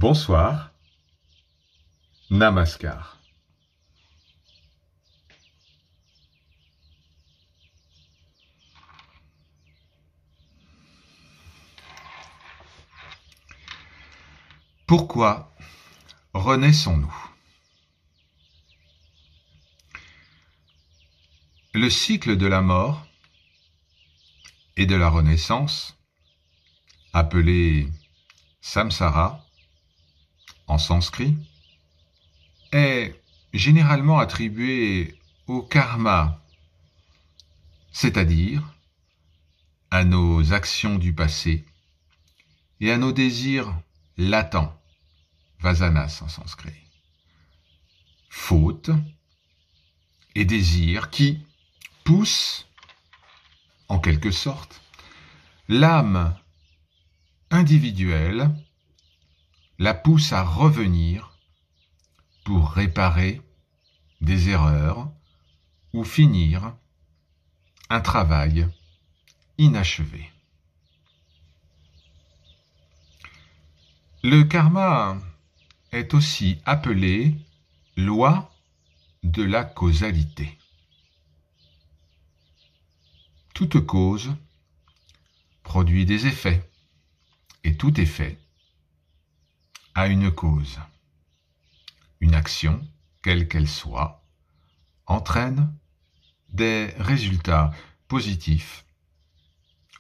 Bonsoir, Namaskar. Pourquoi renaissons-nous? Le cycle de la mort et de la renaissance, appelé samsara en sanskrit, est généralement attribué au karma, c'est-à-dire à nos actions du passé et à nos désirs latents, vasanas en sanskrit, fautes et désirs qui poussent, en quelque sorte, l'âme individuelle, la pousse à revenir pour réparer des erreurs ou finir un travail inachevé. Le karma est aussi appelé loi de la causalité. Toute cause produit des effets, et tout effet a une cause. Une action, quelle qu'elle soit, entraîne des résultats positifs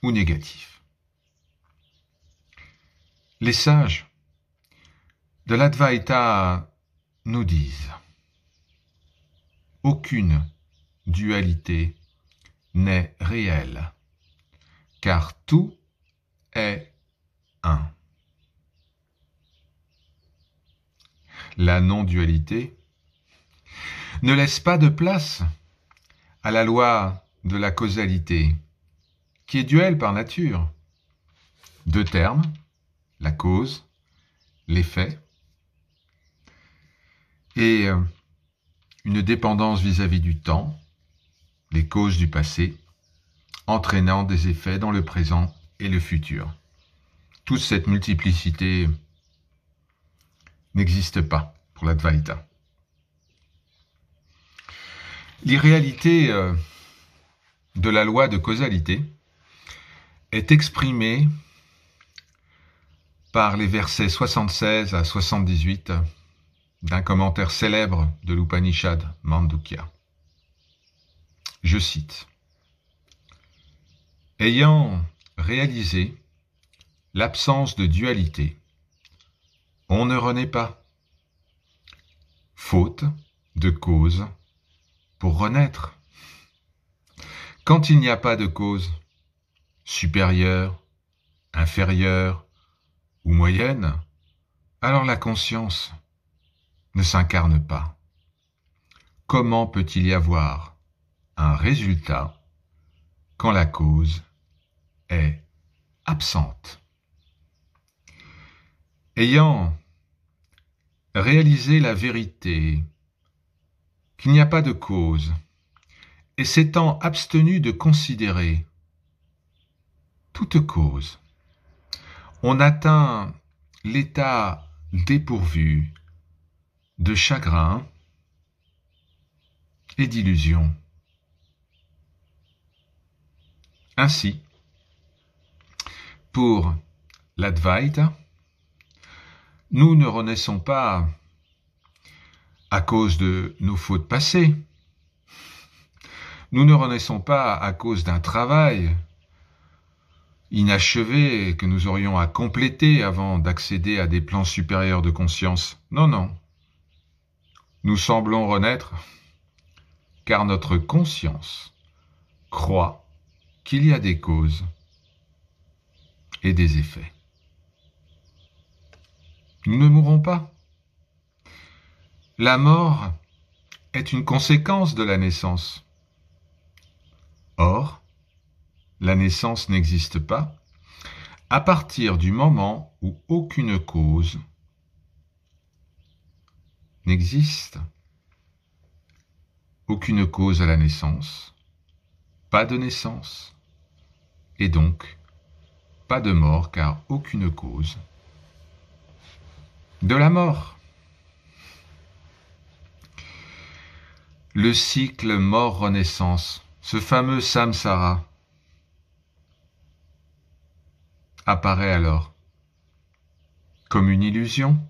ou négatifs. Les sages de l'Advaita nous disent: aucune dualité n'est réelle, car tout est un. La non-dualité ne laisse pas de place à la loi de la causalité, qui est duelle par nature. Deux termes, la cause, l'effet, et une dépendance vis-à-vis du temps, les causes du passé, entraînant des effets dans le présent et le futur. Toute cette multiplicité n'existe pas pour l'Advaita. L'irréalité de la loi de causalité est exprimée par les versets 76 à 78 d'un commentaire célèbre de l'Upanishad Mandukya. Je cite: « Ayant réalisé l'absence de dualité, on ne renaît pas, faute de cause pour renaître. Quand il n'y a pas de cause supérieure, inférieure ou moyenne, alors la conscience ne s'incarne pas. Comment peut-il y avoir un résultat quand la cause est absente? Ayant réalisé la vérité, qu'il n'y a pas de cause, et s'étant abstenu de considérer toute cause, on atteint l'état dépourvu de chagrin et d'illusion. Ainsi, pour l'Advaita, nous ne renaissons pas à cause de nos fautes passées. Nous ne renaissons pas à cause d'un travail inachevé que nous aurions à compléter avant d'accéder à des plans supérieurs de conscience. Non, non. Nous semblons renaître car notre conscience croit qu'il y a des causes et des effets. Nous ne mourrons pas. La mort est une conséquence de la naissance. Or, la naissance n'existe pas à partir du moment où aucune cause n'existe. Aucune cause à la naissance, pas de naissance, et donc pas de mort car aucune cause de la mort. Le cycle mort-renaissance, ce fameux samsara, apparaît alors comme une illusion,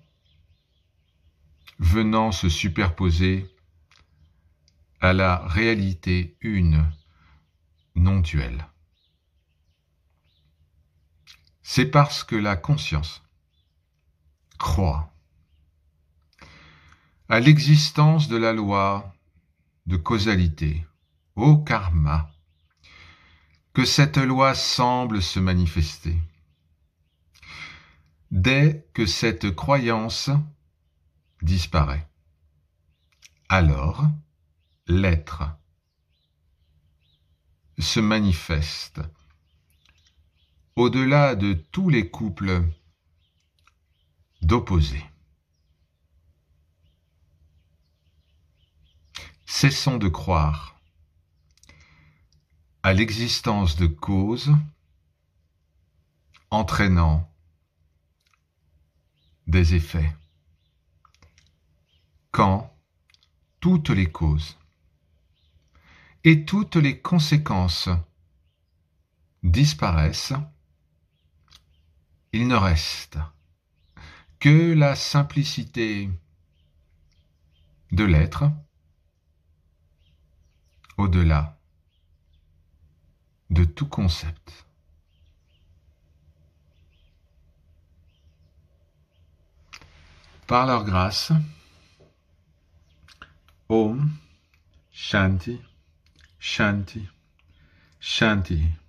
venant se superposer à la réalité une, non duelle. C'est parce que la conscience croit à l'existence de la loi de causalité, au karma, que cette loi semble se manifester. Dès que cette croyance disparaît, alors l'être se manifeste au-delà de tous les couples d'opposés. Cessons de croire à l'existence de causes entraînant des effets, quand toutes les causes et toutes les conséquences disparaissent, il ne reste que la simplicité de l'être au-delà de tout concept. Par leur grâce, Om Shanti, Shanti, Shanti.